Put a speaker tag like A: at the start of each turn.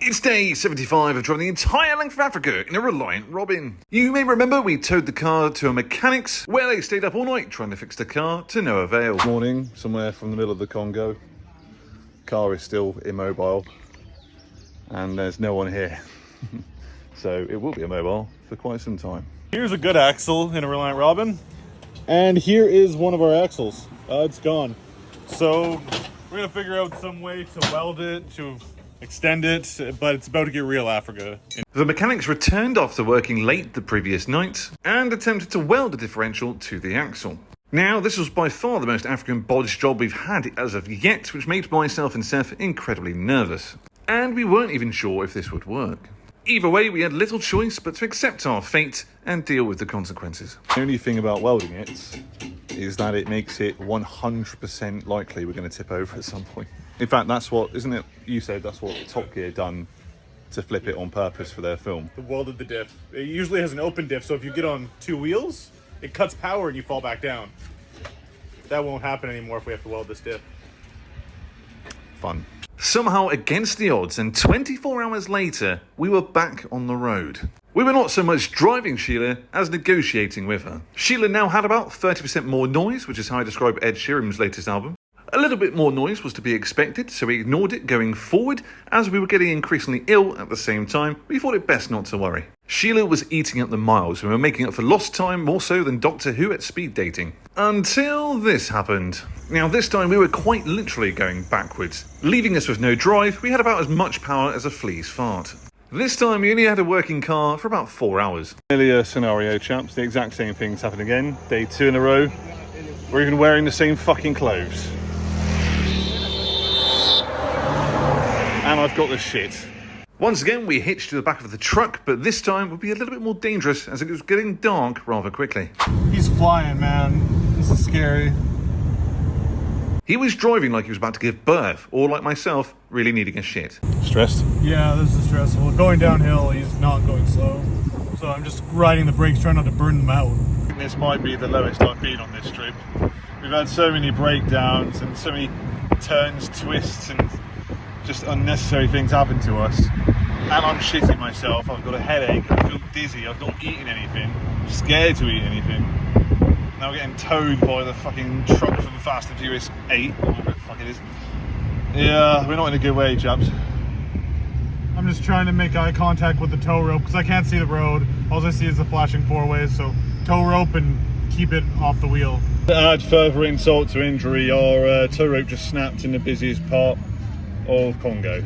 A: It's day 75 of travelling the entire length of Africa in a Reliant Robin. You may remember we towed the car to a mechanic's where they stayed up all night trying to fix the car to no avail.
B: Morning, somewhere from the middle of the Congo. Car is still immobile and there's no one here. So it will be immobile for quite some time.
C: Here's a good axle in a Reliant Robin. And here is one of our axles. It's gone. So we're gonna figure out some way to weld it, to extend it, but it's about to get real Africa.
A: The mechanics returned after working late the previous night and attempted to weld the differential to the axle. Now, this was by far the most African bodge job we've had as of yet, which made myself and Seth incredibly nervous. And we weren't even sure if this would work. Either way, we had little choice but to accept our fate and deal with the consequences.
B: The only thing about welding it is that it makes it 100% likely we're going to tip over at some point. In fact, that's what, isn't it, you said that's what Top Gear done to flip it on purpose for their film.
C: Welded the diff. It usually has an open diff, so if you get on two wheels, it cuts power and you fall back down. That won't happen anymore if we have to weld this diff.
B: Fun.
A: Somehow, against the odds, and 24 hours later, we were back on the road. We were not so much driving Sheila as negotiating with her. Sheila now had about 30% more noise, which is how I describe Ed Sheeran's latest album. A little bit more noise was to be expected, so we ignored it going forward. As we were getting increasingly ill at the same time, we thought it best not to worry. Sheila was eating up the miles, and we were making up for lost time more so than Doctor Who at speed dating. Until this happened. Now this time we were quite literally going backwards. Leaving us with no drive, we had about as much power as a flea's fart. This time we only had a working car for about 4 hours.
B: Familiar scenario, chaps. The exact same thing's happened again. Day 2 in a row. We're even wearing the same fucking clothes. And I've got the shit.
A: Once again, we hitched to the back of the truck, but this time would be a little bit more dangerous as it was getting dark rather quickly.
C: He's flying, man. This is scary.
A: He was driving like he was about to give birth, or like myself, really needing a shit.
B: Stressed?
C: Yeah, this is stressful. Going downhill, he's not going slow. So I'm just riding the brakes, trying not to burn them out.
B: This might be the lowest I've been on this trip. We've had so many breakdowns and so many turns, twists and just unnecessary things happen to us. And I'm shitting myself, I've got a headache, I feel dizzy, I've not eaten anything, I'm scared to eat anything. Now we're getting towed by the fucking truck from Fast and Furious 8, or whatever the fuck it is. Yeah, we're not in a good way, chaps.
C: I'm just trying to make eye contact with the tow rope because I can't see the road. All I see is the flashing four ways, so tow rope and keep it off the wheel.
B: To add further insult to injury, our tow rope just snapped in the busiest part of Congo.